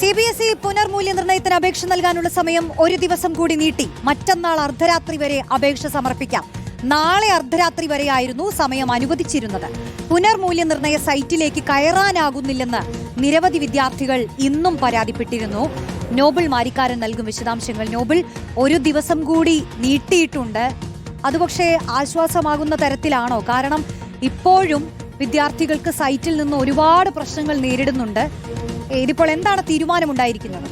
CBSE പുനർമൂല്യനിർണ്ണയത്തിന് അപേക്ഷ നൽകാനുള്ള സമയം ഒരു ദിവസം കൂടി നീട്ടി. മറ്റന്നാൾ അർദ്ധരാത്രി വരെ അപേക്ഷ സമർപ്പിക്കാം. നാളെ അർദ്ധരാത്രി വരെയായിരുന്നു സമയം അനുവദിച്ചിരുന്നത്. പുനർമൂല്യനിർണ്ണയ സൈറ്റിലേക്ക് കയറാനാകുന്നില്ലെന്ന് നിരവധി വിദ്യാർത്ഥികൾ ഇന്നും പരാതിപ്പെട്ടിരുന്നു. നോബിൾ മാരിക്കാരൻ നൽകും വിശദാംശങ്ങൾ. നോബിൾ, ഒരു ദിവസം കൂടി നീട്ടിയിട്ടുണ്ട്. അത് പക്ഷേ ആശ്വാസമാകുന്ന തരത്തിലാണോ? കാരണം ഇപ്പോഴും വിദ്യാർത്ഥികൾക്ക് സൈറ്റിൽ നിന്ന് ഒരുപാട് പ്രശ്നങ്ങൾ നേരിടുന്നുണ്ട്. ഇതിപ്പോൾ എന്താണ് തീരുമാനമുണ്ടായിരിക്കുന്നത്?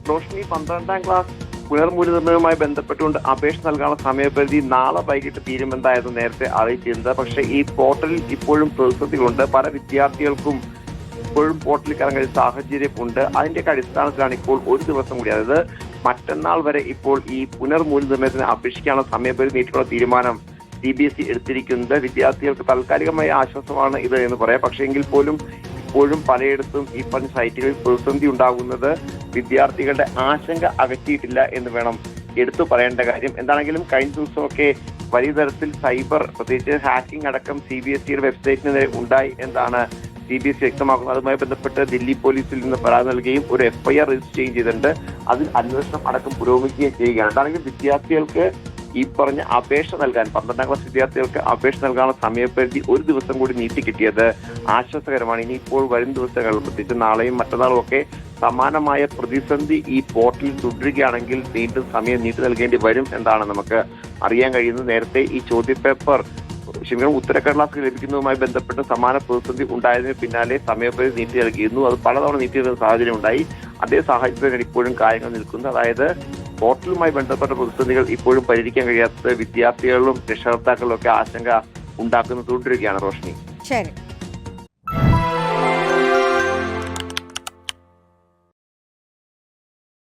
റോഷ്നി, 12ാം ക്ലാസ് പുനർമൂല്യനിർണ്ണയവുമായി ബന്ധപ്പെട്ടുകൊണ്ട് അപേക്ഷ നൽകാനുള്ള സമയപരിധി നാളെ വൈകിട്ട് തീരുമെന്നായിരുന്നു നേരത്തെ അറിയിച്ചിരുന്നത്. പക്ഷേ ഈ പോർട്ടലിൽ ഇപ്പോഴും പ്രതിസന്ധികളുണ്ട്. പല വിദ്യാർത്ഥികൾക്കും ഇപ്പോഴും പോർട്ടലിൽ കയറാൻ കഴിയുന്ന സാഹചര്യമുണ്ട്. അതിന്റെയൊക്കെ അടിസ്ഥാനത്തിലാണ് ഇപ്പോൾ ഒരു ദിവസം കൂടി, അതായത് മറ്റന്നാൾ വരെ ഇപ്പോൾ ഈ പുനർമൂല്യനിർണ്ണയത്തിന് അപേക്ഷിക്കാനുള്ള സമയപരിധി നീട്ടിയുള്ള തീരുമാനം CBSE എടുത്തിരിക്കുന്നത്. വിദ്യാർത്ഥികൾക്ക് താൽക്കാലികമായ ആശ്വാസമാണ് ഇത് എന്ന് പറയാം. പക്ഷേ എങ്കിൽ പോലും ഇപ്പോഴും പലയിടത്തും ഈ പറഞ്ഞ സൈറ്റുകളിൽ പ്രതിസന്ധി ഉണ്ടാകുന്നത് വിദ്യാർത്ഥികളുടെ ആശങ്ക അകറ്റിയിട്ടില്ല എന്ന് വേണം എടുത്തു പറയേണ്ട കാര്യം. എന്താണെങ്കിലും കഴിഞ്ഞ ദിവസമൊക്കെ വലിയ തരത്തിൽ സൈബർ, പ്രത്യേകിച്ച് ഹാക്കിംഗ് അടക്കം CBSEയുടെ വെബ്സൈറ്റിന് നേരെ ഉണ്ടായി എന്നാണ് CBSE വ്യക്തമാക്കുന്നത്. അതുമായി ബന്ധപ്പെട്ട് ദില്ലി പോലീസിൽ നിന്ന് പരാതി നൽകുകയും ഒരു FIR രജിസ്റ്റർ ചെയ്തിട്ടുണ്ട്. അതിൽ അന്വേഷണം അടക്കം പുരോഗമിക്കുകയും ചെയ്യുകയാണ്. എന്താണെങ്കിലും വിദ്യാർത്ഥികൾക്ക് ഈ പറഞ്ഞ അപേക്ഷ നൽകാൻ, 12ാം ക്ലാസ് വിദ്യാർത്ഥികൾക്ക് അപേക്ഷ നൽകാനുള്ള സമയപരിധി ഒരു ദിവസം കൂടി നീട്ടിക്കിട്ടിയത് ആശ്വാസകരമാണ്. ഇനിയിപ്പോൾ വരും ദിവസങ്ങളിൽ, പ്രത്യേകിച്ച് നാളെയും മറ്റന്നാളും ഒക്കെ സമാനമായ പ്രതിസന്ധി ഈ പോർട്ടലിൽ തുടരുകയാണെങ്കിൽ വീണ്ടും സമയം നീട്ടി നൽകേണ്ടി വരും എന്നാണ് നമുക്ക് അറിയാൻ കഴിയുന്നത്. നേരത്തെ ഈ ചോദ്യപേപ്പർ ഉത്തരക്കടലാസ് ലഭിക്കുന്നതുമായി ബന്ധപ്പെട്ട് സമാന പ്രതിസന്ധി ഉണ്ടായതിന് പിന്നാലെ സമയപരിധി നീട്ടി നൽകിയിരുന്നു. അത് പലതവണ നീട്ടി നൽകുന്ന സാഹചര്യം ഉണ്ടായി. അതേ സാഹചര്യത്തിലാണ് ഇപ്പോഴും കാര്യങ്ങൾ നിൽക്കുന്നത്. അതായത് പോർട്ടലുമായി ബന്ധപ്പെട്ട പ്രതിസന്ധികൾ ഇപ്പോഴും പരിഹരിക്കാൻ കഴിയാത്ത വിദ്യാർത്ഥികളിലും രക്ഷകർത്താക്കളിലും ഒക്കെ ആശങ്ക ഉണ്ടാക്കുന്നത് തുടരുകയാണ്. റോഷ്നി, ശരി.